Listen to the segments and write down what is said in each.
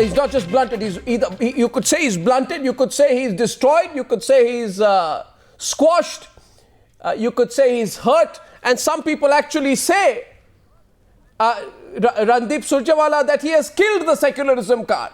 He's not just blunted. He's you could say he's blunted. You could say he's destroyed. You could say he's squashed. You could say he's hurt. And some people actually say, Randeep Surjewala, that he has killed the secularism card.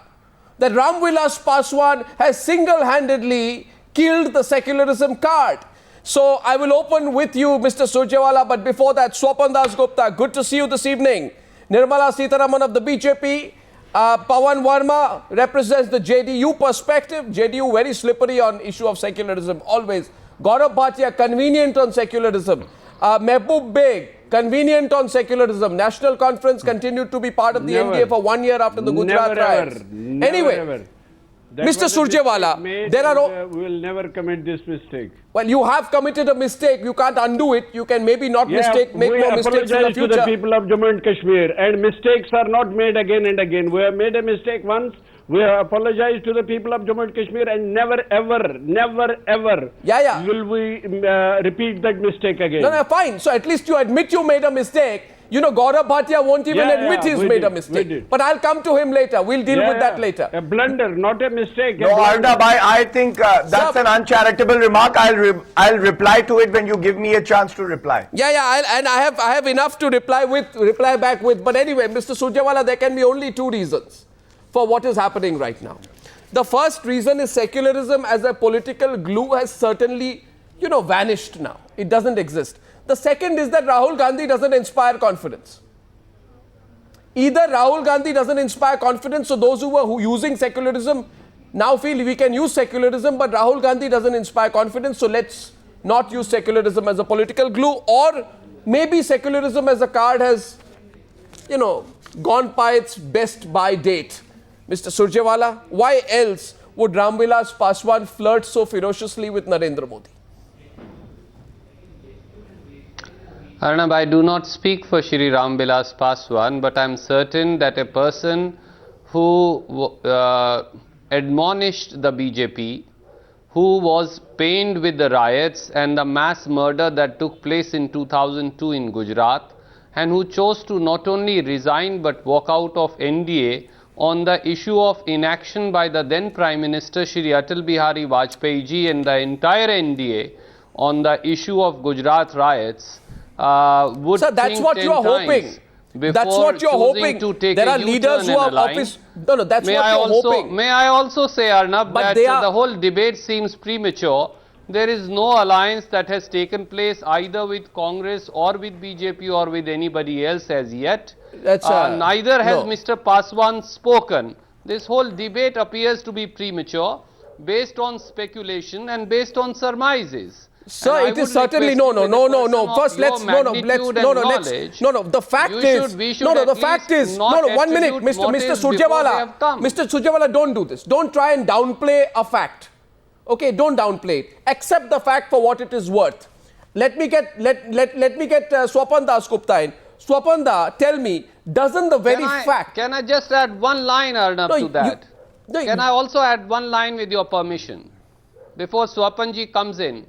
That Ramvilas Paswan has single-handedly killed the secularism card. So I will open with you, Mr. Surjewala, but before that, Swapan Dasgupta, good to see you this evening. Nirmala Sitharaman of the BJP, Pavan Verma represents the JDU perspective. JDU very slippery on issue of secularism, always. Gaurav Bhatia, convenient on secularism. Mehboob Beg, convenient on secularism. National Conference continued to be part of the NDA for 1 year after the Gujarat riots. Anyway, Mr. Surjewala, there are... we will never commit this mistake. Well, you have committed a mistake. You can't undo it. You can maybe not make more mistakes in the future. We apologize to the people of Jammu and Kashmir, and mistakes are not made again and again. We have made a mistake once. We apologize to the people of Jammu and Kashmir, and never ever will we repeat that mistake again. No, fine. So at least you admit you made a mistake. You know, Gaurav Bhatia won't even admit he's made a mistake. But I'll come to him later. We'll deal with that later. A blunder, not a mistake. No, Arnab, I think that's an uncharitable remark. I'll reply to it when you give me a chance to reply. And I have enough to reply back with. But anyway, Mr. Surjewala, there can be only two reasons for what is happening right now. The first reason is secularism as a political glue has certainly, vanished now. It doesn't exist. The second is that Rahul Gandhi doesn't inspire confidence. Either Rahul Gandhi doesn't inspire confidence, so those who were using secularism now feel we can use secularism, but Rahul Gandhi doesn't inspire confidence, so let's not use secularism as a political glue. Or maybe secularism as a card has, gone by its best by date. Mr. Surjewala, why else would Ramvilas Paswan flirt so ferociously with Narendra Modi? Arnab, I do not speak for Shri Ramvilas Paswan, but I am certain that a person who admonished the BJP, who was pained with the riots and the mass murder that took place in 2002 in Gujarat, and who chose to not only resign but walk out of NDA on the issue of inaction by the then Prime Minister Shri Atal Bihari Vajpayee ji and the entire NDA on the issue of Gujarat riots, would Sir, that's what you are hoping. That's what you're hoping. There are leaders who are office. No, that's what you're hoping. May I also say, Arnab, that the whole debate seems premature. There is no alliance that has taken place either with Congress or with BJP or with anybody else as yet. Neither has Mr. Paswan spoken. This whole debate appears to be premature, based on speculation and based on surmises. Sir, it is certainly no. First, the fact is, 1 minute, Mr. Surjewala. Mr. Surjewala, don't do this. Don't try and downplay a fact. Okay, don't downplay it. Accept the fact for what it is worth. Let me get Swapan Dasgupta in. Swapan Da, tell me, doesn't the very fact... Can I just add one line, Arnab, to that? Can I also add one line with your permission? Before Swapanji comes in.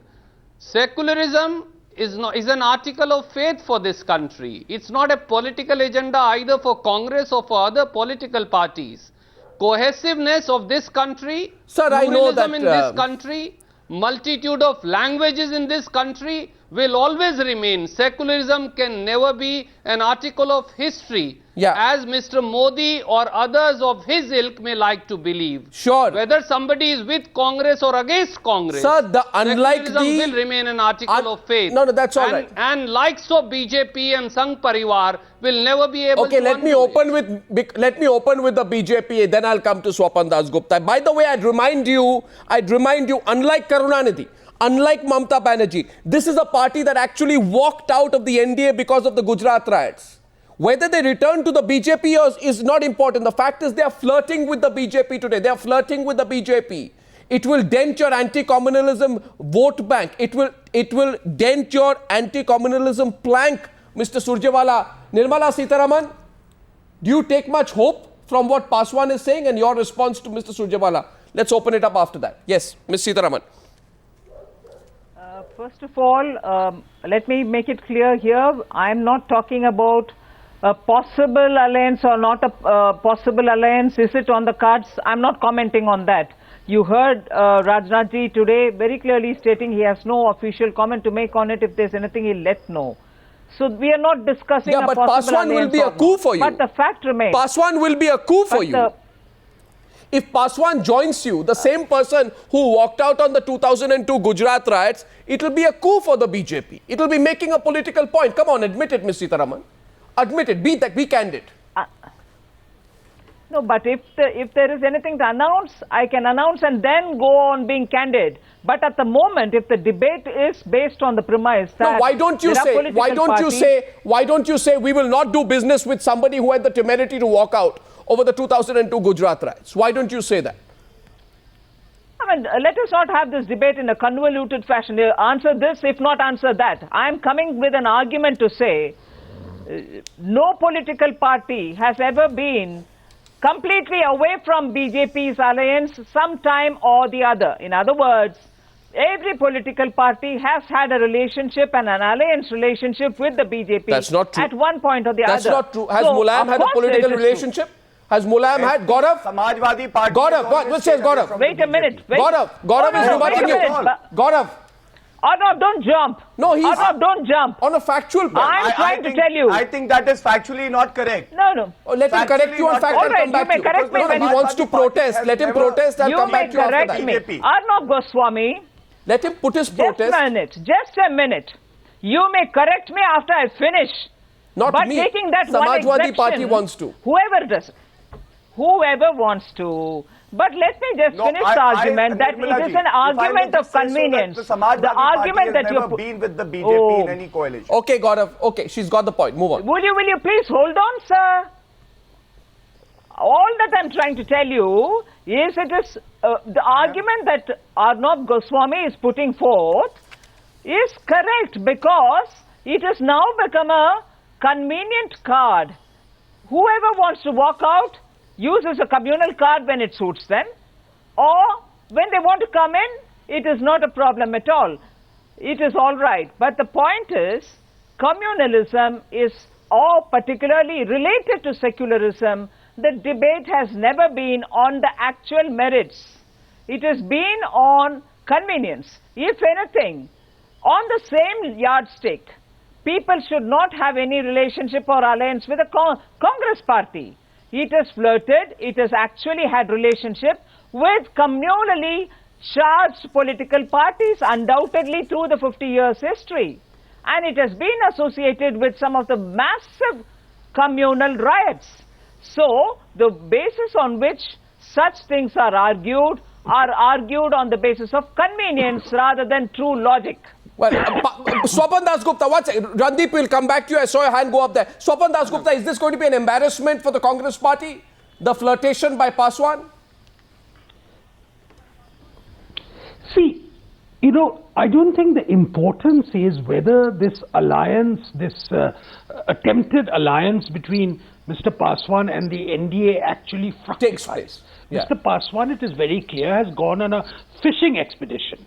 Secularism is an article of faith for this country. It's not a political agenda either for Congress or for other political parties. Cohesiveness of this country, pluralism in this country, multitude of languages in this country will always remain. Secularism can never be an article of history, as Mr. Modi or others of his ilk may like to believe. Sure. Whether somebody is with Congress or against Congress, secularism will remain an article of faith. No, that's all right. And likes of BJP and Sangh Parivar will never be able to let me open with the BJP, then I'll come to Swapan Dasgupta. By the way, I'd remind you, unlike Karunanidhi, unlike Mamata Banerjee, this is a party that actually walked out of the NDA because of the Gujarat riots. Whether they return to the BJP is not important. The fact is they are flirting with the BJP today. They are flirting with the BJP. It will dent your anti-communalism vote bank. It will dent your anti-communalism plank, Mr. Surjewala. Nirmala Sitharaman, do you take much hope from what Paswan is saying and your response to Mr. Surjewala? Let's open it up after that. Yes, Ms. Sitharaman. First of all, let me make it clear here, I am not talking about a possible alliance or not a possible alliance, is it on the cards? I'm not commenting on that. You heard Rajnath ji today very clearly stating he has no official comment to make on it. If there's anything, he'll let know. So we are not discussing a possible alliance. Paswan will be a coup for you. But the fact remains. Paswan will be a coup for you. If Paswan joins you, the same person who walked out on the 2002 Gujarat riots, it will be a coup for the BJP. It will be making a political point. Come on, admit it, Ms. Sitharaman. Admit it. Be candid. No, but if there is anything to announce, I can announce and then go on being candid. But at the moment, if the debate is based on the premise that why don't you say we will not do business with somebody who had the temerity to walk out over the 2002 Gujarat riots? Why don't you say that? I mean, let us not have this debate in a convoluted fashion. Answer this, if not answer that. I am coming with an argument to say no political party has ever been completely away from BJP's alliance sometime or the other. In other words, every political party has had a relationship and an alliance relationship with the BJP. That's not true. At one point or the other. That's not true. Has Mulayam had a political relationship? Has Mulayam had? Gaurav? Samajwadi Party. Gaurav, what says Gaurav? Wait a minute. Gaurav is rebutting you. Gaurav. Arnab, don't jump. No, he's... Arnab, don't jump. On a factual point. I'm trying to tell you. I think that is factually not correct. No. Let him correct you on fact and come back to you. Correct me he wants to protest. Let him protest. I'll come back to you after that. You may correct me. Arnab Goswami. Let him put his protest. Just a minute. You may correct me after I finish. Not but me. Taking that Samajwadi one exception, Party wants to. Whoever wants to. But let me just finish the argument that it is an argument of convenience. So the argument that you've never been with the BJP in any coalition. Okay, Gaurav. Okay, she's got the point. Move on. Will you please hold on, sir? All that I'm trying to tell you is the argument that Arnab Goswami is putting forth is correct because it has now become a convenient card. Whoever wants to walk out uses a communal card when it suits them, or when they want to come in, it is not a problem at all. It is all right. But the point is, communalism is all particularly related to secularism. The debate has never been on the actual merits. It has been on convenience. If anything, on the same yardstick, people should not have any relationship or alliance with the Congress party. It has flirted, it has actually had relationship with communally charged political parties, undoubtedly through the 50 years history. And it has been associated with some of the massive communal riots. So, the basis on which such things are argued on the basis of convenience rather than true logic. Well, Swapan Dasgupta, Randeep will come back to you. I saw your hand go up there. Swapan Dasgupta, is this going to be an embarrassment for the Congress party? The flirtation by Paswan? See, I don't think the importance is whether this alliance, this attempted alliance between Mr. Paswan and the NDA actually takes place. Yeah. Mr. Paswan, it is very clear, has gone on a fishing expedition.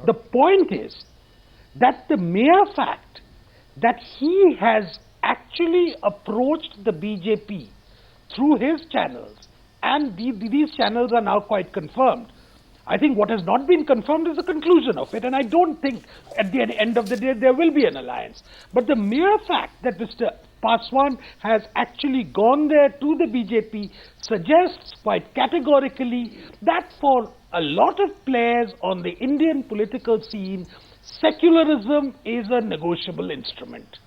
The point is that the mere fact that he has actually approached the BJP through his channels, and these channels are now quite confirmed. I think what has not been confirmed is the conclusion of it, and I don't think at the end of the day there will be an alliance. But the mere fact that Mr. Paswan has actually gone there to the BJP suggests quite categorically that for a lot of players on the Indian political scene, secularism is a negotiable instrument.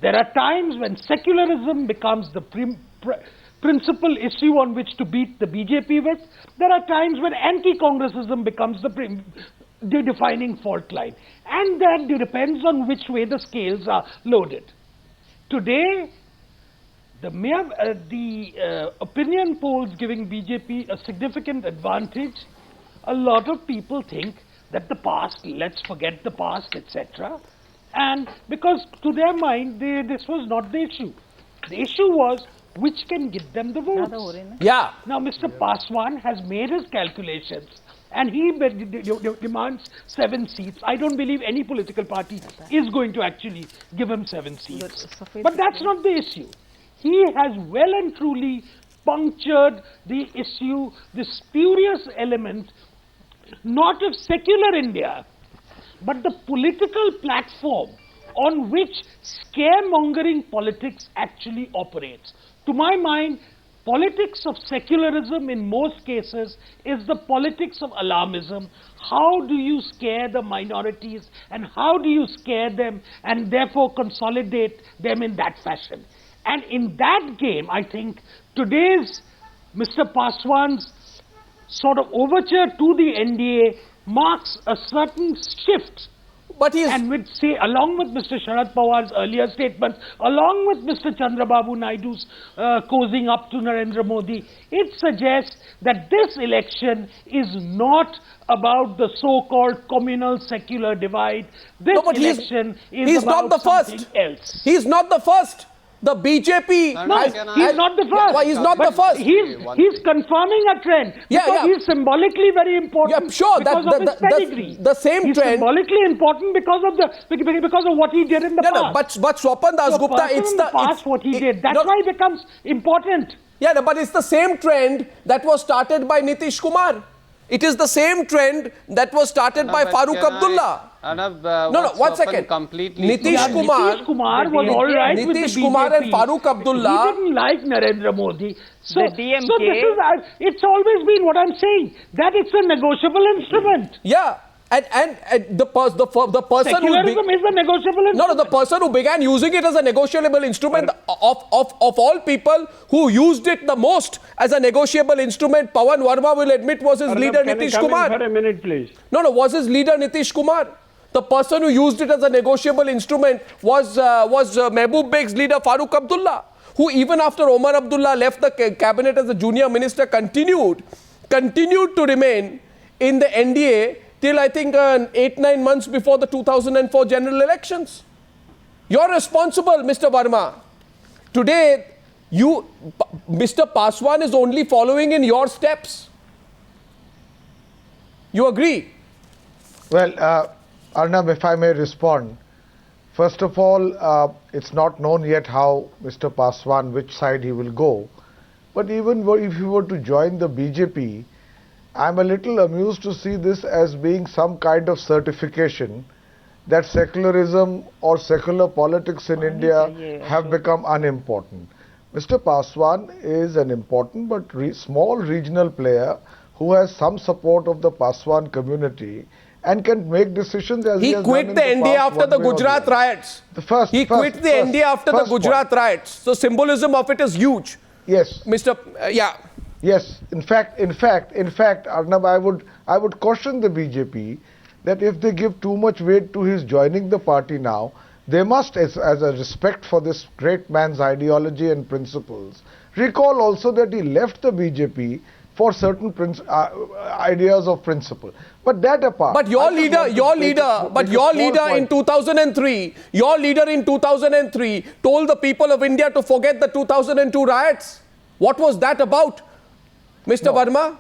There are times when secularism becomes the principal issue on which to beat the BJP with. There are times when anti-Congressism becomes the defining fault line. And that depends on which way the scales are loaded. Today, the opinion polls giving BJP a significant advantage, a lot of people think that the past, let's forget the past, etc. And because to their mind, this was not the issue. The issue was which can get them the votes. Yeah. Now, Mr. Paswan has made his calculations and he demands 7 seats. I don't believe any political party is going to actually give him 7 seats. But that's not the issue. he has well and truly punctured the issue, the spurious element, not of secular India, but the political platform on which scaremongering politics actually operates. To my mind, politics of secularism in most cases is the politics of alarmism. How do you scare the minorities and how do you scare them and therefore consolidate them in that fashion? And in that game, I think today's Mr. Paswan's sort of overture to the NDA marks a certain shift. But he is, and with, say, along with Mr. Sharad Pawar's earlier statements, along with Mr. Chandrababu Naidu's cozying up to Narendra Modi, it suggests that this election is not about the so-called communal secular divide. This election is about something else. He's not the first. The BJP... No, he's not the first. Why he's not the first? He's confirming a trend. Because he's symbolically very important. Yeah, sure. Because of his pedigree. The same he's trend... symbolically important because of what he did in the past. No, but Swapan Dasgupta, it's the past what he did. That's why it becomes important. Yeah, no, but it's the same trend that was started by Nitish Kumar. It is the same trend that was started by Farooq Abdullah. No, 1 second. Nitish Kumar was all right with the BJP. Kumar and Farooq Abdullah. He didn't like Narendra Modi. So, the DMK. So this is, it's always been what I'm saying, that it's a negotiable instrument. Yeah. And the person Secularism is a negotiable instrument. No, the person who began using it as a negotiable instrument, of all people who used it the most as a negotiable instrument, Pavan Verma will admit was his leader Nitish Kumar. For a minute, please. No, was his leader Nitish Kumar. The person who used it as a negotiable instrument was Mehboob Beg's leader Farooq Abdullah, who even after Omar Abdullah left the cabinet as a junior minister continued to remain in the NDA till I think 8-9 months before the 2004 general elections. You're responsible, Mr. Verma. Today, Mr. Paswan is only following in your steps. You agree? Well, Arnab, if I may respond. First of all, it's not known yet how Mr. Paswan, which side he will go. But even if he were to join the BJP, I'm a little amused to see this as being some kind of certification that secularism or secular politics in India have become unimportant. Mr. Paswan is an important but small regional player who has some support of the Paswan community and can make decisions as he has quit done the in the NDA past after the Gujarat riots. He quit the NDA after the Gujarat riots. So symbolism of it is huge. Yes. Mr. Yes, in fact, Arnab, I would caution the BJP that if they give too much weight to his joining the party now, they must, as a respect for this great man's ideology and principles, recall also that he left the BJP for certain ideas of principle. But that apart. But your leader in 2003 told the people of India to forget the 2002 riots. What was that about, Mr. Verma?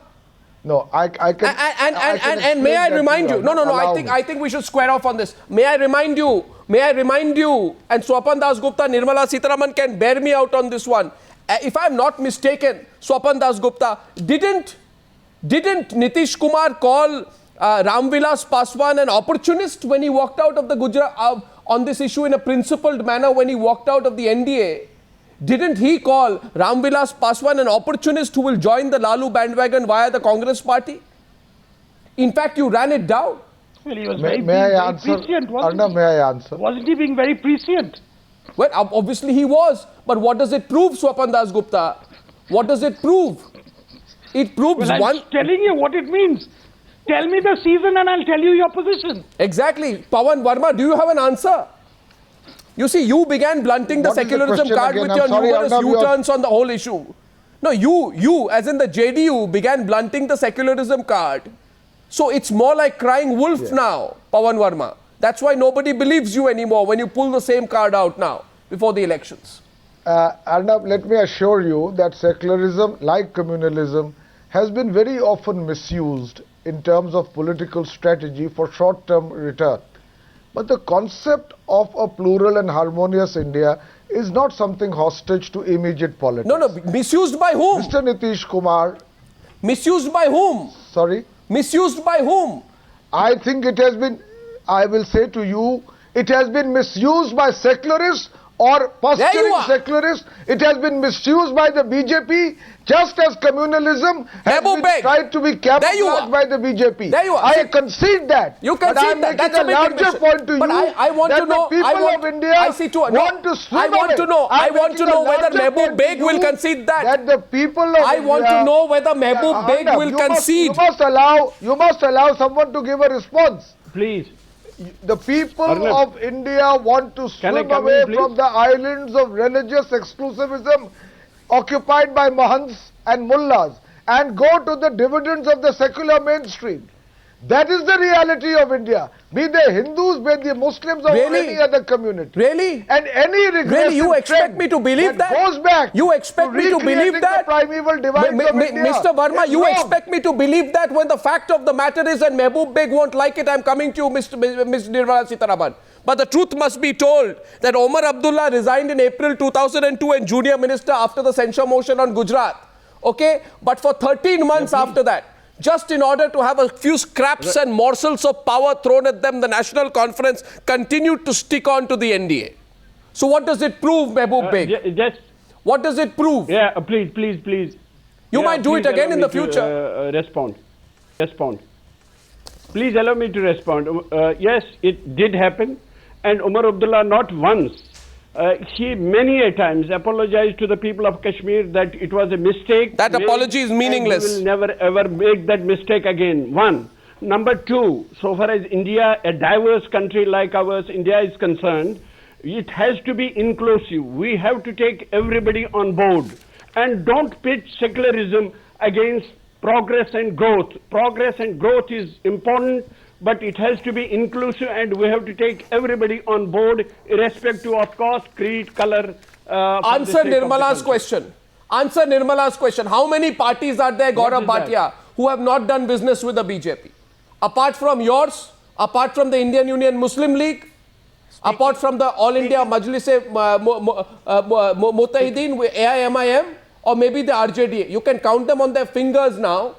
No, I can. And may I remind you? No. I think we should square off on this. May I remind you? And Swapan Dasgupta, Nirmala Sitharaman can bear me out on this one. If I am not mistaken, Swapan Dasgupta, didn't Nitish Kumar call Ramvilas Paswan an opportunist when he walked out of the Gujarat on this issue in a principled manner when he walked out of the NDA? Didn't he call Ramvilas Paswan an opportunist who will join the Lalu bandwagon via the Congress party? In fact, you ran it down. Well, he was may I answer? Prescient, wasn't Arnab, he? may I answer? Wasn't he being very prescient? Well, obviously he was. But what does it prove, Swapan Dasgupta? What does it prove? It proves I'm telling you what it means. Tell me the season and I'll tell you your position. Exactly. Pavan Verma, do you have an answer? You see, you began blunting the secularism card with your numerous U-turns on the whole issue. No, you, as in the JDU, began blunting the secularism card. So it's more like crying wolf now, Pavan Verma. That's why nobody believes you anymore when you pull the same card out now, before the elections. Arnab, let me assure you that secularism, like communalism, has been very often misused in terms of political strategy for short-term return. But the concept of a plural and harmonious India is not something hostage to immediate politics. No, misused by whom? Mr. Nitish Kumar. Misused by whom? Sorry? Misused by whom? I think it has been, I will say to you, it has been misused by secularists or posturing secularists. It has been misused by the BJP, just as communalism has been tried to be camouflaged by the BJP. I concede that. You concede that. That's a larger point to you. But I want to know. The people of India want to swim I want to know. I want to know whether Mehboob Beg will concede that. That the people of I want to know whether Mehboob Beg will concede. You must allow someone to give a response. Please. The people of India want to swim away from the islands of religious exclusivism occupied by Mahants and Mullahs and go to the dividends of the secular mainstream. That is the reality of India. Be they Hindus, be they Muslims or any other community. Really? And any regressive you expect me to believe that? Goes back you expect me to believe that? The primeval divides of India. Mr. Verma, you expect me to believe that when the fact of the matter is and Mehboob Beg won't like it, I'm coming to you, Ms. Nirmala Sitharaman. But the truth must be told that Omar Abdullah resigned in April 2002 and junior minister after the censure motion on Gujarat. Okay? But for 13 months after that, just in order to have a few scraps and morsels of power thrown at them, the National Conference continued to stick on to the NDA. So what does it prove, Mehboob Beg? What does it prove? Yeah, please. You might do it again in the future. Respond. Please allow me to respond. Yes, it did happen. And Umar Abdullah not once, he many a times apologized to the people of Kashmir that it was a mistake. That apology is meaningless. We will never ever make that mistake again. One. Number two, so far as India, a diverse country like ours, India is concerned, it has to be inclusive. We have to take everybody on board. And don't pit secularism against progress and growth. Progress and growth is important, but it has to be inclusive and we have to take everybody on board, irrespective of cost, creed, color. Answer Nirmala's question. Answer Nirmala's question. How many parties are there, Gaurav Bhatia, who have not done business with the BJP? Apart from yours, apart from the Indian Union Muslim League, apart from the All India Majlis-e Mutahideen, AIMIM, or maybe the RJDA. You can count them on their fingers now.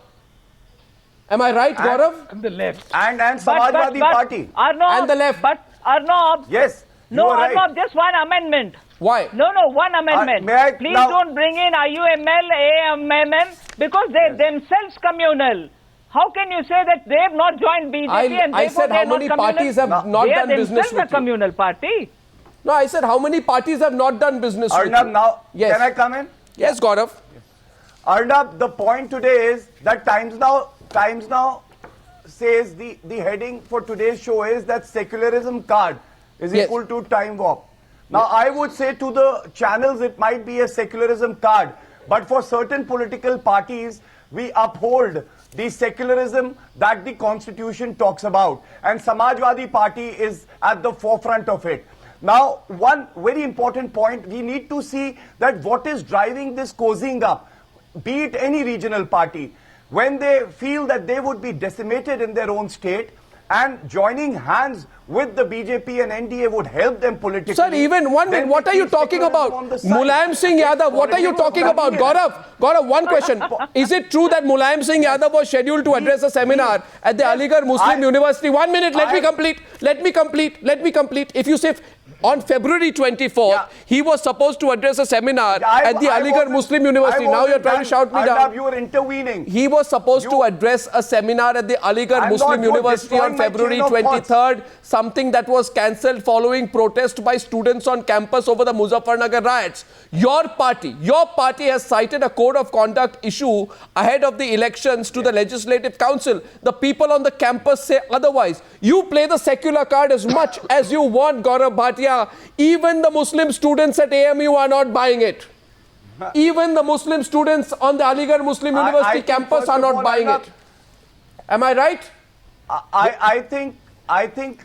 Am I right, Gaurav? And the left. And Samajwadi Party. Arnab, and the left. But Arnab. Yes. No, Arnab, right. Just one amendment. Why? No, one amendment. Please don't bring in IUML, AMMM, because they're themselves communal. How can you say that they have not joined BJP I said how many parties have not done business with you? They are themselves a communal party. No, I said how many parties have not done business with you? Arnab, now, can I come in? Yes, Gaurav. Arnab, the point today is that Times Now says the heading for today's show is that secularism card is equal to time warp. Now, I would say to the channels it might be a secularism card, but for certain political parties, we uphold the secularism that the constitution talks about, and Samajwadi Party is at the forefront of it. Now, one very important point, we need to see that what is driving this cozying up, be it any regional party, when they feel that they would be decimated in their own state, and joining hands with the BJP and NDA would help them politically. Sir, even 1 minute, what are you talking about? Mulayam Singh Yadav, what are you talking about? Gaurav, one question. Is it true that Mulayam Singh Yadav was scheduled to address a seminar at the Aligarh Muslim University? 1 minute, let me complete. If you say on February 24th, he was supposed to address a seminar at the Aligarh Muslim University. Now you're trying to shout me down. You were intervening. He was supposed to address a seminar at the Aligarh Muslim University on February 23rd, something that was cancelled following protest by students on campus over the Muzaffarnagar riots. Your party has cited a code of conduct issue ahead of the elections to the Legislative Council. The people on the campus say otherwise. You play the secular card as much as you want, Gaurav Bhatia. Even the Muslim students at AMU are not buying it. Even the Muslim students on the Aligarh Muslim University campus are not buying it. Am I right? I think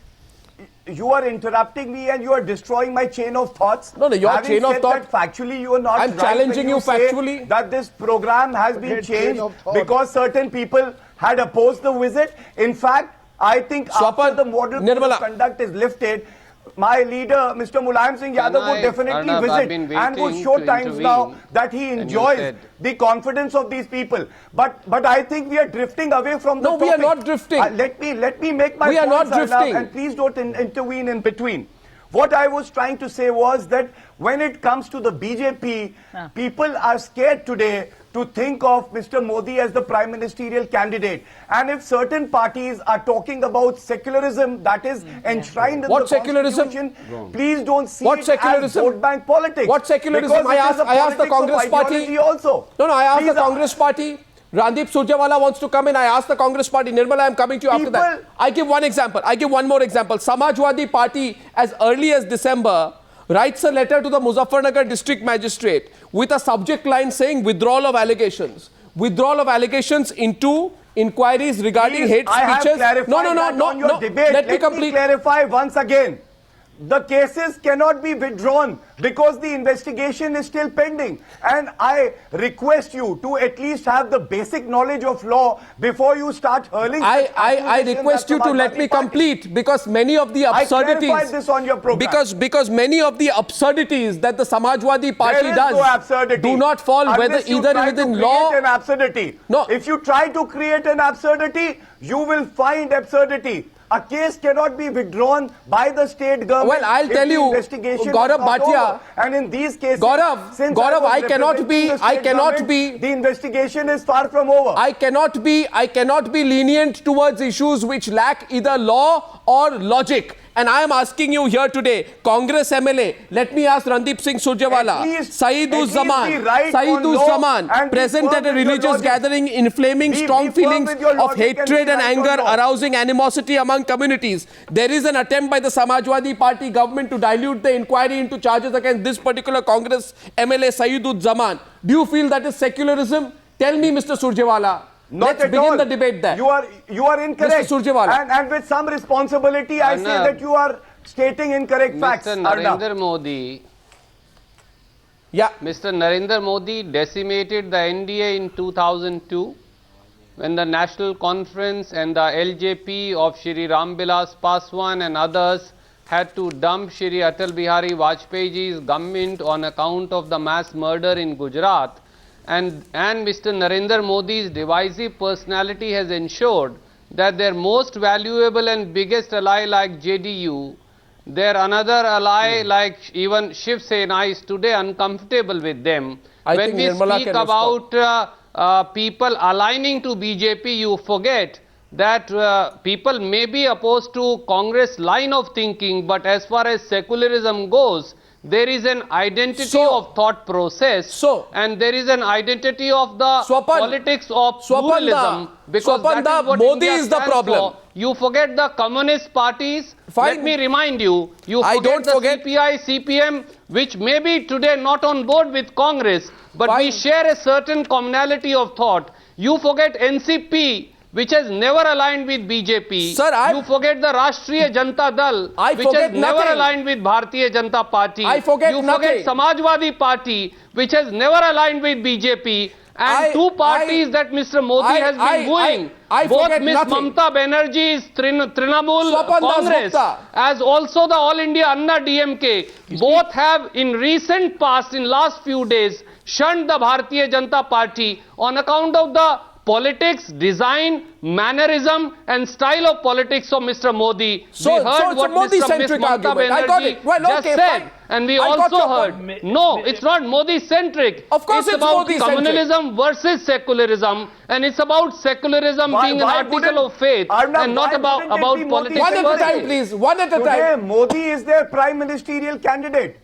you are interrupting me and you are destroying my chain of thoughts. No, your chain of thought. Factually, you are not. I'm challenging you factually. That this program has been changed because certain people had opposed the visit. In fact, I think after the model code of conduct is lifted, my leader, Mr. Mulayam Singh Yadav, would definitely visit and would show Times Now that he enjoys the confidence of these people. But I think we are drifting away from the topic. No, we are not drifting. Let me make my point. We are not drifting. And please don't intervene in between. What I was trying to say was that when it comes to the BJP, people are scared today to think of Mr. Modi as the prime ministerial candidate. And if certain parties are talking about secularism that is enshrined in the Constitution, please don't see it as vote bank politics. What secularism? I asked the Congress party also. No, I asked the Congress party. Randeep Surjewala wants to come in. I asked the Congress party. Nirmala, I am coming to you after that. I give one example. I give one more example. Samajwadi Party, as early as December, writes a letter to the Muzaffarnagar district magistrate with a subject line saying withdrawal of allegations. Withdrawal of allegations into inquiries regarding hate speeches. No. Let me clarify once again. The cases cannot be withdrawn because the investigation is still pending. And I request you to at least have the basic knowledge of law before you start hurling. I request you to let me complete, because many of the absurdities. I clarified this on your program. Because many of the absurdities that the Samajwadi Party does do not fall either within law. An absurdity. No. If you try to create an absurdity, you will find absurdity. A case cannot be withdrawn by the state government. Well, I'll tell you, Gaurav Bhatia, and in these cases, Gaurav, I cannot be, the investigation is far from over. I cannot be lenient towards issues which lack either law or logic. And I am asking you here today, Congress MLA, let me ask Randeep Singh Surjewala, Zaman, present at a religious gathering, inflaming strong feelings of hatred and anger, arousing animosity among communities. There is an attempt by the Samajwadi Party government to dilute the inquiry into charges against this particular Congress MLA, Zaman. Do you feel that is secularism? Tell me, Mr. Surjewala. Let's begin the debate there. You are incorrect. Mr. Surjewala. And with some responsibility, I say that you are stating incorrect facts. Mr. Narendra Modi. Yeah. Mr. Narendra Modi decimated the NDA in 2002 when the National Conference and the LJP of Shri Ramvilas Paswan and others had to dump Shri Atal Bihari Vajpayee's government on account of the mass murder in Gujarat. And Mr. Narendra Modi's divisive personality has ensured that their most valuable and biggest ally like JDU, their another ally like even Shiv Sena is today uncomfortable with them. When we speak about people aligning to BJP, you forget that people may be opposed to Congress line of thinking, but as far as secularism goes, there is an identity of thought process, and there is an identity of the politics of pluralism, because that is what Modi India is the problem. For. You forget the communist parties. Fine. Let me remind you, forget the CPI, CPM, which may be today not on board with Congress, but we share a certain commonality of thought. You forget NCP, which has never aligned with BJP. Sir, you forget the Rashtriya Janata Dal, which has never aligned with Bharatiya Janata Party. You forget Samajwadi Party, which has never aligned with BJP. And two parties that Mr. Modi has been wooing. Both Ms. Mamata Banerjee's Trinamool Congress, as also the All India Anna DMK, both have in recent past, in last few days, shunned the Bharatiya Janata Party on account of the politics, design, mannerism and style of politics of Mr. Modi. We heard what Ms. Mamata Banerjee just said. And we also heard, no, it's not Modi-centric. Of course it's about communalism versus secularism. And it's about secularism being an article of faith and not about politics. One at a time, please. One at a time. Today, Modi is their prime ministerial candidate.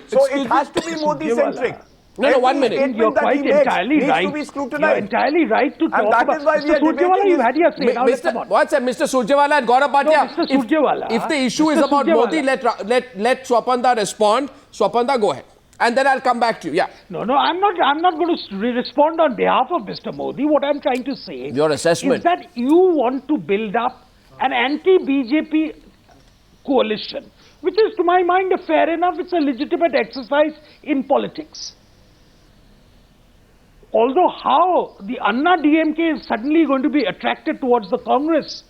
So it has to be Modi-centric. No, 1 minute. You're quite entirely right. You're entirely right to talk about. Mr. Surjewala, you've had your say. Now let's come on. What's that, Mr. Surjewala and Gaurav Bhatia? No, Mr. Surjewala. If the issue is about Modi, let Swapanda respond. Swapanda, go ahead. And then I'll come back to you. Yeah. No, I'm not going to respond on behalf of Mr. Modi. What I'm trying to say your assessment is that you want to build up an anti-BJP coalition, which is, to my mind, fair enough. It's a legitimate exercise in politics. although how the Anna DMK is suddenly going to be attracted towards the Congress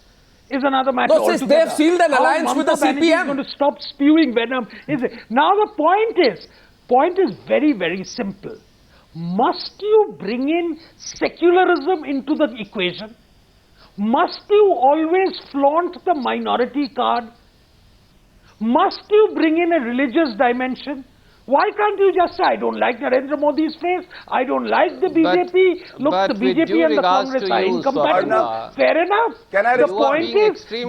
is another matter altogether. They have sealed an alliance with the Banerjee CPM. is going to stop spewing venom. Now the point is very, very simple. Must you bring in secularism into the equation? Must you always flaunt the minority card? Must you bring in a religious dimension? Why can't you just say, I don't like Narendra Modi's face, I don't like the BJP, look, the BJP and the Congress are incompatible. Fair enough. The point is, you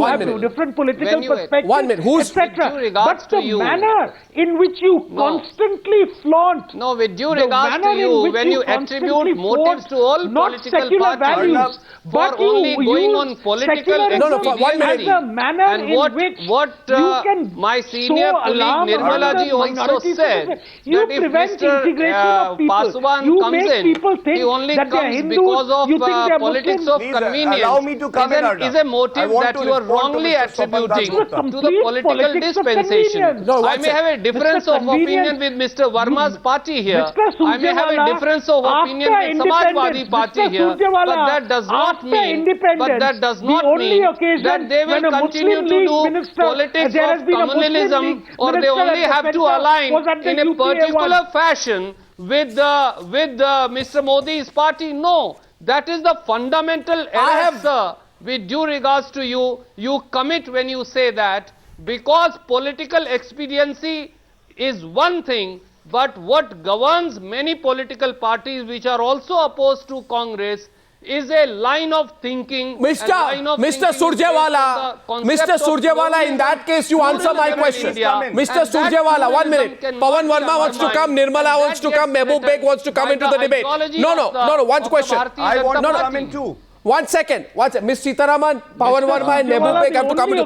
have two different political perspectives, etc. But the manner in which you constantly flaunt, no, with due regards to you, when you attribute motives to all political parties for only going on political expediency, and what my senior colleague Nirmala ji also said, that if Mr. Paswan comes in, he only comes because of politics of convenience. Allow me to come is a motive that you are wrongly attributing to the political dispensation. I may have a difference of opinion with Mr. Verma's party here. I may have a difference of opinion with Samajwadi party here. But that does not mean that they will continue to do politics of communalism, or they only have to align in a particular fashion with Mr. Modi's party. No, that is the fundamental error, sir. With due regards to you, you commit when you say that, because political expediency is one thing, but what governs many political parties which are also opposed to Congress is a line of thinking. Mr. Surjewala, in that case you answer my question. Mr. Surjewala, 1 minute. Pavan Verma wants to come, Nirmala wants to come, Mehboob wants to come into the debate. No, one question. I want to come in too. 1 second. Ms. Sitharaman, Pavan Verma and Mehboob have to come into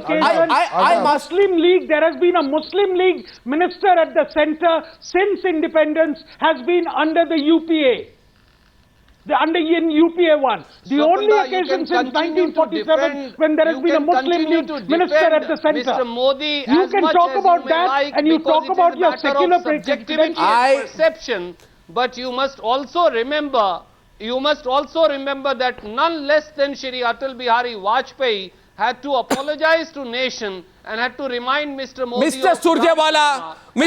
Muslim League, there has been a Muslim League minister at the center since independence has been under the UPA. Under UPA 1. The only occasion since 1947 when there has been a Muslim League minister at the center. Mr. Modi, you can talk about that and you talk about your secular perception, but you must also remember that none less than Shri Atal Bihari Vajpayee had to apologize to nation and had to remind Mr. Modi. Mr. Surjewala, 1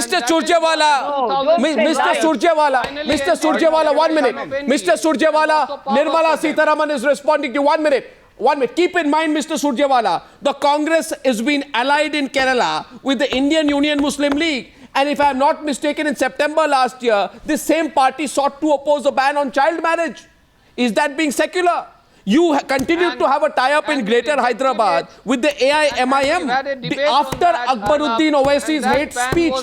minute. Mr. Surjewala, Nirmala Sitharaman is responding to you. 1 minute. 1 minute. Keep in mind, Mr. Surjewala, the Congress has been allied in Kerala with the Indian Union Muslim League. And if I am not mistaken, in September last year, this same party sought to oppose a ban on child marriage. Is that being secular? You continued to have a tie-up in Greater Hyderabad with the AIMIM after Akbaruddin Owaisi's hate speech.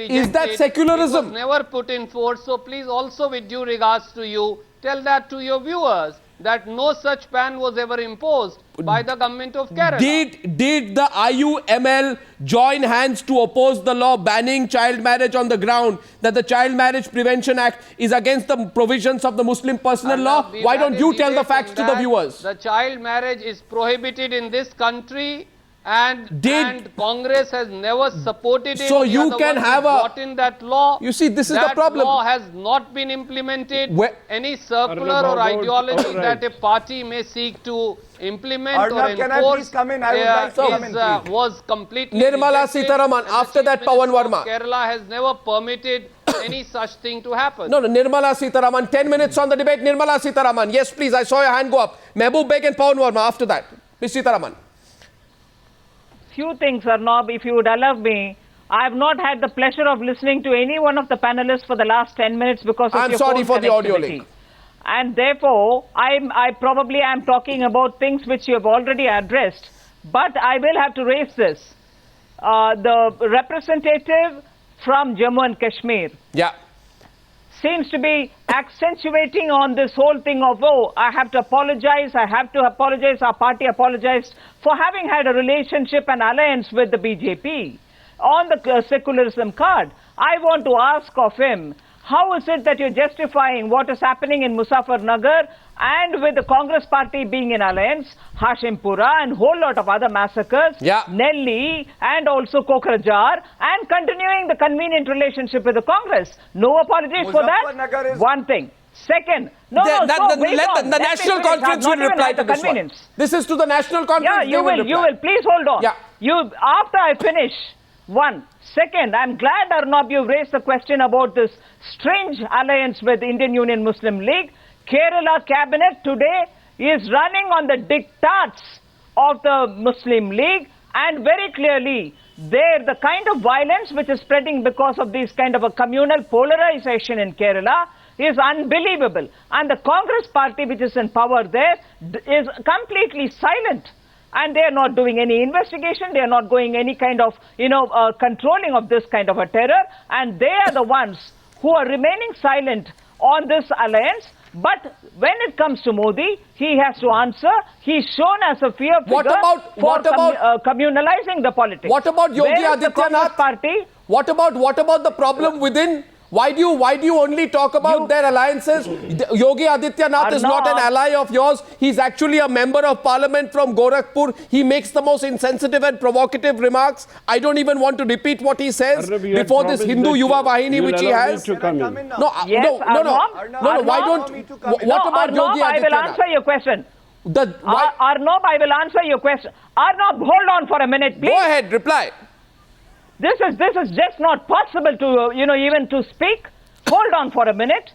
Is that secularism? It was never put in force. So please, also with due regards to you, tell that to your viewers, that no such ban was ever imposed by the government of Kerala. Did the IUML join hands to oppose the law banning child marriage on the ground that the Child Marriage Prevention Act is against the provisions of the Muslim personal law? Why don't you tell the facts to the viewers? The child marriage is prohibited in this country, and Congress has never supported it. So you can have in that law. You see, this is the problem. That law has not been implemented. Any circular or ideology that a party may seek to implement or enforce was completely Nirmala Sitharaman, after that Pavan Verma. Kerala has never permitted any such thing to happen. No, Nirmala Sitharaman, 10 minutes on the debate. Nirmala Sitharaman, yes please, I saw your hand go up. Mehboob and Pavan Verma after that. Ms. Sitharaman. Few things, Arnab, if you would allow me. I have not had the pleasure of listening to any one of the panelists for the last 10 minutes because of your sorry for the audio link. And therefore, I probably am talking about things which you have already addressed. But I will have to raise this. The representative from Jammu and Kashmir seems to be accentuating on this whole thing of, I have to apologize, our party apologized for having had a relationship and alliance with the BJP on the secularism card. I want to ask of him, how is it that you're justifying what is happening in Muzaffarnagar and with the Congress party being in alliance, Hashimpura and whole lot of other massacres, Nelli and also Kokrajhar, and continuing the convenient relationship with the Congress? No apologies for that. One thing. Second, the National Conference will reply to this one. This is to the National Conference. Yeah, you will. Please hold on. Yeah. After I finish, one. Second, I'm glad, Arnab, you raised the question about this strange alliance with the Indian Union Muslim League. Kerala cabinet today is running on the diktats of the Muslim League, and very clearly, the kind of violence which is spreading because of this kind of a communal polarization in Kerala is unbelievable. And the Congress party, which is in power there, is completely silent. And they are not doing any investigation, they are not going any kind of, controlling of this kind of a terror. And they are the ones who are remaining silent on this alliance. But when it comes to Modi, he has to answer. He's shown as a fear figure for communalizing the politics. What about Yogi Adityanath? Party? What about the problem within? Why do you only talk about their alliances? Yogi Adityanath is not an ally of yours. He's actually a member of parliament from Gorakhpur. He makes the most insensitive and provocative remarks. I don't even want to repeat what he says before this Hindu Yuva Vahini which he has. No. Why don't? What about Yogi Adityanath? I will answer your question. Arnab, I will answer your question. Arnab, hold on for a minute, please. Go ahead, reply. This is just not possible to, even to speak. Hold on for a minute.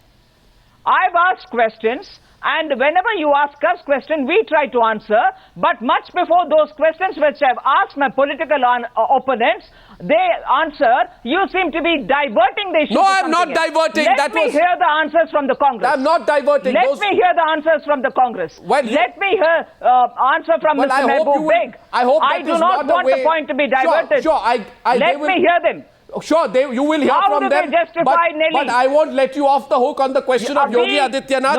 I've asked questions, and whenever you ask us questions, we try to answer. But much before those questions which I've asked my political opponents, they answer, you seem to be diverting the issue. No, I'm not diverting. Let me hear the answers from the Congress. I'm not diverting. Let me hear the answers from the Congress. Let me hear answer from Mr. Mehboob Beg. I do not want the point to be diverted. Sure, Let me hear them. Sure, you will hear from them. But I won't let you off the hook on the question of Yogi Adityanath.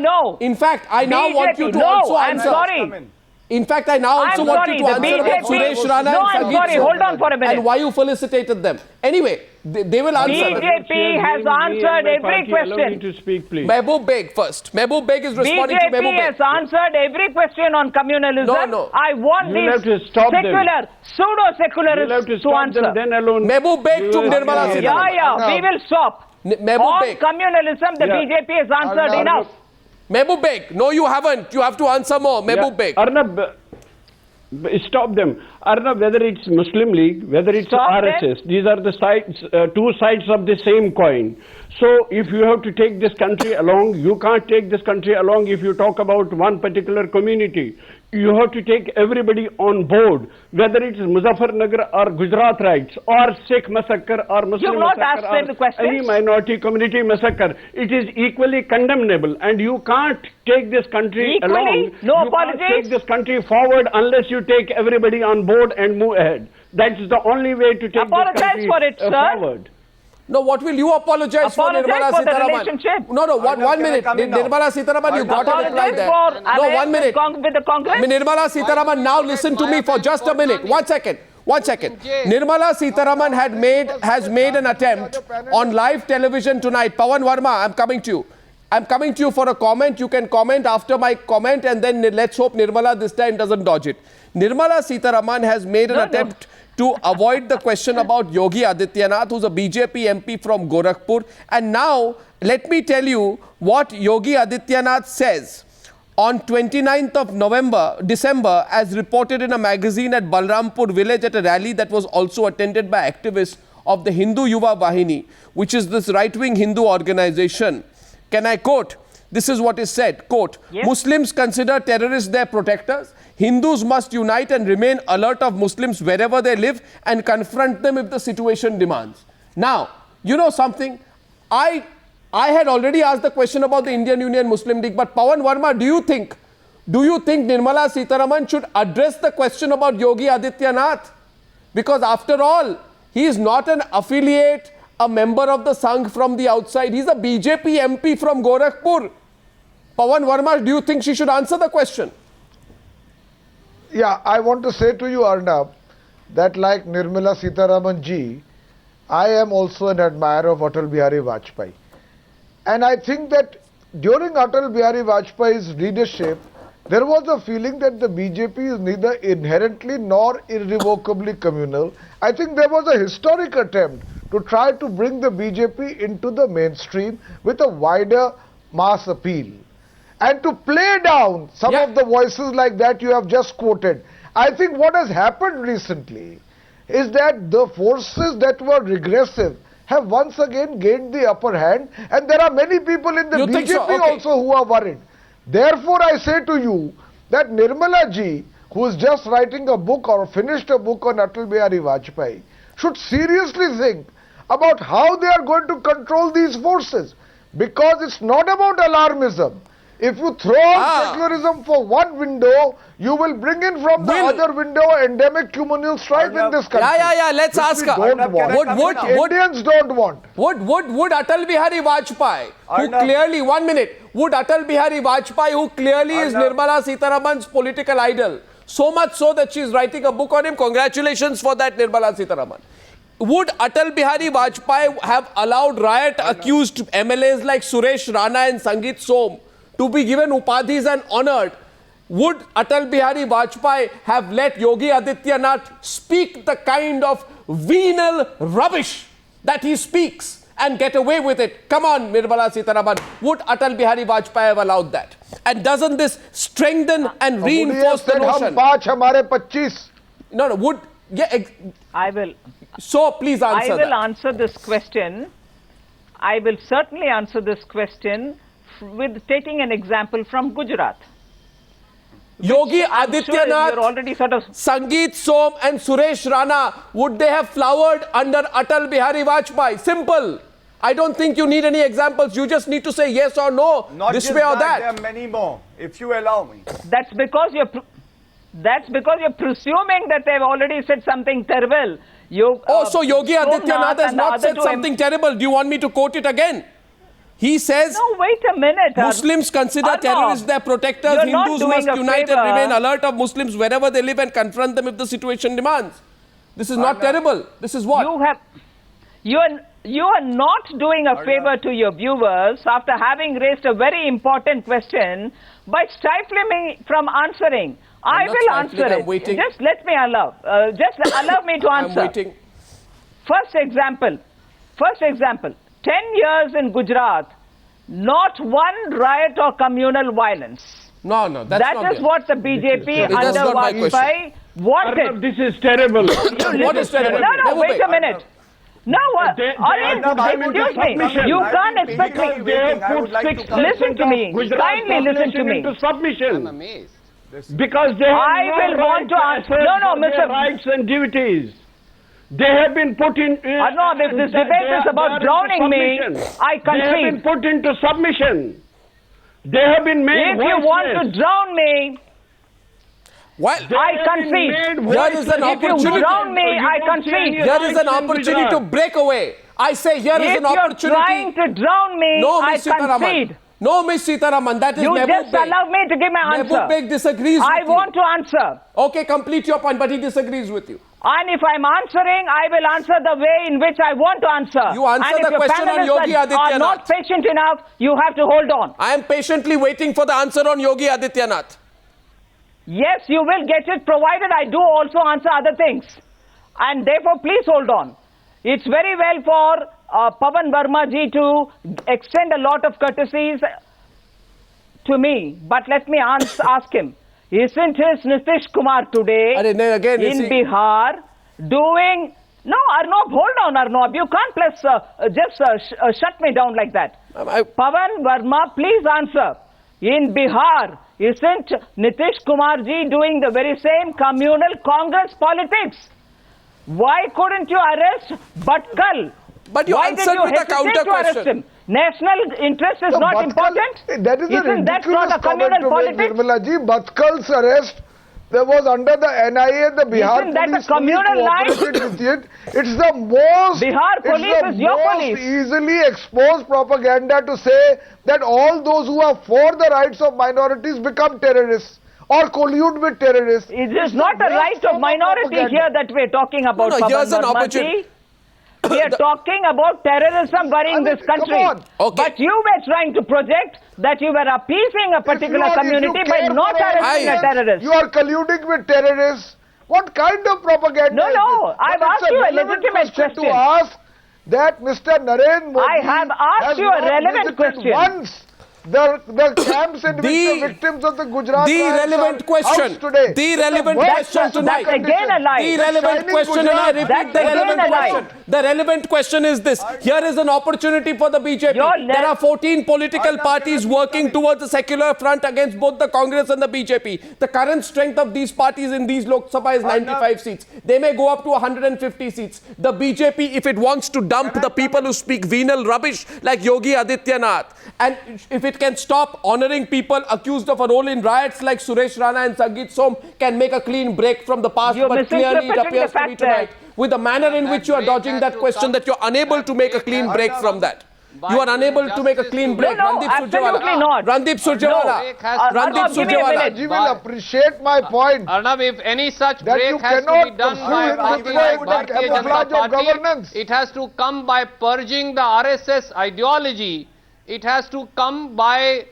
No. In fact, I now want you to also answer. I'm sorry. In fact, I now also want you to answer about Suresh Rana and I'm sorry. Hold on for a minute. And why you felicitated them. Anyway, they will answer. BJP has answered every question. Allow me to speak, please. Mehboob Beg first. Mehboob Beg is responding to Mehboob Beg. BJP has answered every question on communalism. No. I want these pseudo-secularists to answer. Mehboob Beg to Nirmala Sitharaman. Yeah, we will stop. Mehboob Beg. On communalism, the BJP has answered enough. Mehboob Beg, no you haven't. You have to answer more. Mehboob Beg. Arnab, stop them. Arnab, whether it's Muslim League, whether it's RSS, these are the two sides of the same coin. So if you have to take this country along, you can't take this country along if you talk about one particular community. You have to take everybody on board, whether it's Muzaffarnagar or Gujarat riots or Sikh massacre or Muslim massacre or any minority community massacre. It is equally condemnable, and you can't take this country along. No you apologies. Can't take this country forward unless you take everybody on board and move ahead. That's the only way to take this country forward. No, what will you apologize for, Nirmala Sitharaman? No, 1 minute. Nirmala Sitharaman, you got to reply there. No, 1 minute. With the Congress? Nirmala Sitharaman, now listen to me for just a minute. 1 second. Nirmala Sitharaman has made an attempt on live television tonight. Pavan Verma, I'm coming to you. I'm coming to you for a comment. You can comment after my comment, and then let's hope Nirmala this time doesn't dodge it. Nirmala Sitharaman has made an attempt to avoid the question about Yogi Adityanath, who's a BJP MP from Gorakhpur. And now, let me tell you what Yogi Adityanath says on 29th of December, as reported in a magazine at Balrampur village at a rally that was also attended by activists of the Hindu Yuva Vahini, which is this right-wing Hindu organization. Can I quote? This is what is said, quote, yes. Muslims consider terrorists their protectors. Hindus must unite and remain alert of Muslims wherever they live and confront them if the situation demands. Now, you know something? I had already asked the question about the Indian Union Muslim League, but Pavan Verma, do you think Nirmala Sitharaman should address the question about Yogi Adityanath? Because after all, he is not an affiliate, a member of the Sangh from the outside. He's a BJP MP from Gorakhpur. Pavan Verma, do you think she should answer the question? Yeah, I want to say to you, Arnab, that like Nirmala Sitharaman ji, I am also an admirer of Atal Bihari Vajpayee. And I think that during Atal Bihari Vajpayee's leadership, there was a feeling that the BJP is neither inherently nor irrevocably communal. I think there was a historic attempt to try to bring the BJP into the mainstream with a wider mass appeal. And to play down some of the voices like that you have just quoted. I think what has happened recently is that the forces that were regressive have once again gained the upper hand, and there are many people in the BJP also who are worried. Therefore, I say to you that Nirmala ji, who is just writing a book or finished a book on Atal Bihari Vajpayee, should seriously think about how they are going to control these forces, because it's not about alarmism. If you throw out secularism for one window, you will bring in from the other window endemic communal strife in this country. Let's ask her. Indians don't want. Would Atal Bihari Vajpayee, who clearly, would Atal Bihari Vajpayee, who clearly is Nirmala Sitharaman's political idol, so much so that she is writing a book on him, congratulations for that, Nirmala Sitharaman. Would Atal Bihari Vajpayee have allowed riot-accused MLAs like Suresh Rana and Sangeet Som to be given upadhis and honoured? Would Atal Bihari Vajpayee have let Yogi Adityanath speak the kind of venal rubbish that he speaks and get away with it? Come on, Nirmala Sitharaman. Would Atal Bihari Vajpayee have allowed that? And doesn't this strengthen and reinforce the notion? No, would... I will... So, please answer I will answer this question. I will certainly answer this question with taking an example from Gujarat. Yogi Adityanath, Sangeet Som and Suresh Rana, would they have flowered under Atal Bihari Vajpayee? Simple. I don't think you need any examples. You just need to say yes or no, this way or that. There are many more, if you allow me. That's because you're presuming that they've already said something terrible. So Yogi Adityanath has not said something terrible. Do you want me to quote it again? He says, no, wait a minute. Muslims consider terrorists their protectors. Hindus must unite and remain alert of Muslims wherever they live and confront them if the situation demands. This is not terrible. This is what? You are not doing a favor to your viewers after having raised a very important question by stifling me from answering. I will answer it. Just let me allow me to answer. I'm waiting. First example. 10 years in Gujarat, not one riot or communal violence. No, that's not That is what the BJP under Vajpayee wanted. This is terrible. What is terrible? No, wait a minute. No, excuse me. You can't expect me. Listen to me. Kindly listen to me. I'm amazed. Because they have Mr. rights and duties. They have been put in... Arnab, if this debate is about drowning me, I concede. They have been put into submission. They have been made If you want to drown me, I concede. Here is an opportunity. If you drown me, I concede. Here is an opportunity to break away. I say here is an opportunity. If you're trying to drown me, I concede. No, Ms. Sitharaman, that is You Mehboob just allow me to give my answer. Mehboob disagrees with you. I want to answer. Okay, complete your point, but he disagrees with you. And if I'm answering, I will answer the way in which I want to answer. You answer the question on Yogi Adityanath. Are not patient enough, you have to hold on. I am patiently waiting for the answer on Yogi Adityanath. Yes, you will get it, provided I do also answer other things. And therefore, please hold on. It's very well for Pavan Verma ji to extend a lot of courtesies to me. But let me ask him. Isn't his Nitish Kumar today in Bihar doing... No, Arnab, hold on, Arnab. You can't shut me down like that. Pavan Verma, please answer. In Bihar, isn't Nitish Kumar ji doing the very same communal Congress politics? Why couldn't you arrest Bhatkal? But you answered with a counter question. National interest is not important? That is Isn't that not a communal politics? Nirmala ji, Bhatkal's arrest, there was under the NIA, the Bihar Isn't that police a communal line? It's the most, Bihar police is your police. Easily exposed propaganda to say that all those who are for the rights of minorities become terrorists or collude with terrorists. It is not a right of minority here that we're talking about, here's an opportunity. We are talking about terrorism worrying this country. Okay. But you were trying to project that you were appeasing a particular community by not arresting a terrorist. You are colluding with terrorists. What kind of propaganda No, is no, this? I've asked you a legitimate question. To ask that Mr. Narendra Modi I have asked has you a not relevant visited question. once the camps in which the victims of the Gujarat The riots relevant are question. housed today. The relevant question tonight. That's again a lie. The relevant question, and I repeat the relevant question. The relevant question is this. Here is an opportunity for the BJP. There are 14 political parties working towards a secular front against both the Congress and the BJP. The current strength of these parties in these Lok Sabha is 95 seats. They may go up to 150 seats. The BJP, if it wants to dump the people who speak venal rubbish like Yogi Adityanath, and if it can stop honoring people accused of a role in riots like Suresh Rana and Sangeet Som, can make a clean break from the past. But clearly it appears to be tonight, with the manner in which you are dodging that question, that you're unable to make a clean break from that. You are unable to make a clean break. No, absolutely not. Randeep Surjewala. Randeep Surjewala. You will appreciate my point. Arnab, if any such that break you has to cannot be done pursue by it party with like the Bharatiya camouflage Janata of governance. Party, it has to come by purging the RSS ideology. It has to come by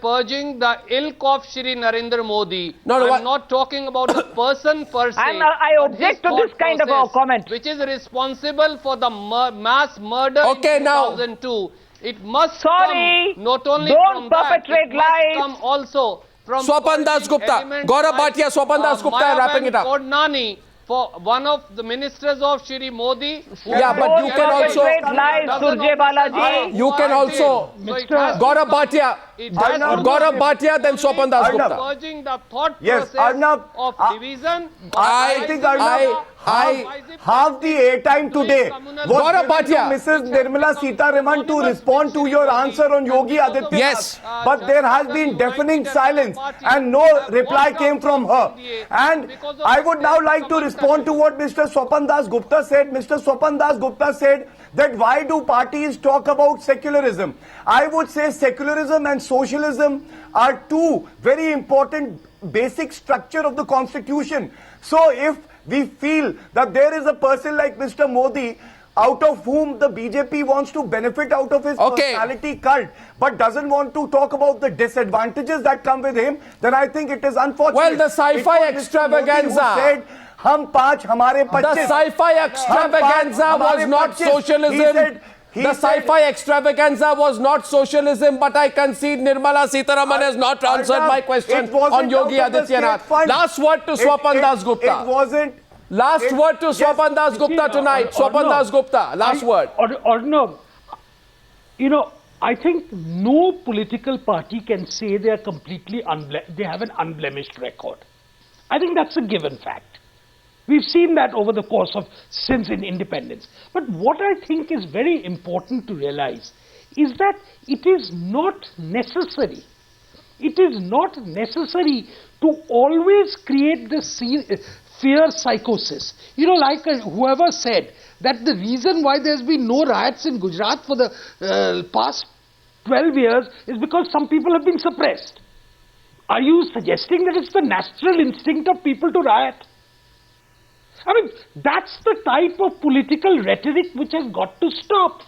purging the ilk of Shri Narendra Modi. I'm not talking about the person per se. I object to this kind of a comment. Which is responsible for the mass murder in 2002. It must come not only don't from that, perpetrate it must lies. come also from Swapan Dasgupta. Gaurav Bhatia, Swapan Dasgupta, wrapping it up. Kodnani, for one of the ministers of Shri Modi. Yeah, but you can also... You can also... Gaurav Bhatia. Gaurav Bhatia, then Swapan Dasgupta. Urging the thought Yes, process Arnab, of division. I think Arnab, half the airtime today was given to Mrs. Nirmala Sitharaman to respond to your answer on Yogi Adityanath. Yes. But there has been deafening silence and no reply came from her. And I would now like to respond to what Mr. Swapan Dasgupta said. Mr. Swapan Dasgupta said that why do parties talk about secularism? I would say secularism and socialism are two very important basic structure of the constitution. So if we feel that there is a person like Mr. Modi out of whom the BJP wants to benefit out of his personality cult, but doesn't want to talk about the disadvantages that come with him, then I think it is unfortunate. Well, the sci-fi extravaganza. The sci-fi extravaganza was not socialism. The sci-fi extravaganza was not socialism, but I concede Nirmala Sitharaman has not answered my question on Yogi Adityanath. Last word to Swapan Dasgupta. It wasn't. Last word to Swapan Dasgupta tonight. Swapan Dasgupta, last word. Arnab, you know, I think no political party can say they are completely they have an unblemished record. I think that's a given fact. We've seen that over the course of since independence. But what I think is very important to realize is that it is not necessary. It is not necessary to always create this fear psychosis. You know, like whoever said that the reason why there's been no riots in Gujarat for the past 12 years is because some people have been suppressed. Are you suggesting that it's the natural instinct of people to riot? I mean, that's the type of political rhetoric which has got to stop.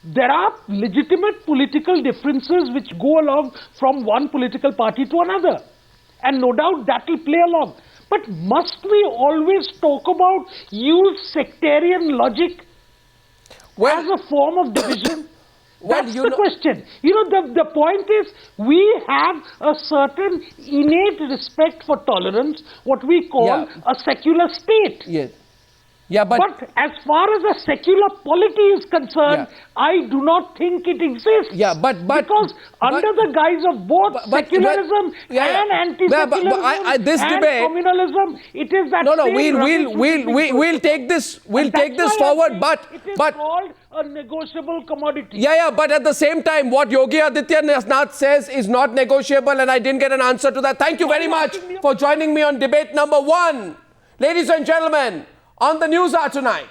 There are legitimate political differences which go along from one political party to another. And no doubt that will play along. But must we always talk about use sectarian logic as a form of division? That's the question. You know, the point is, we have a certain innate respect for tolerance, what we call a secular state. Yes. Yeah, but as far as a secular polity is concerned, I do not think it exists. Yeah, because under the guise of both secularism and anti-secularism and communalism, it is that we'll take this forward, but it is called a negotiable commodity. Yeah, but at the same time, what Yogi Adityanath says is not negotiable, and I didn't get an answer to that. Thank you very much for joining me on debate number 1. Ladies and gentlemen, on the Newshour tonight,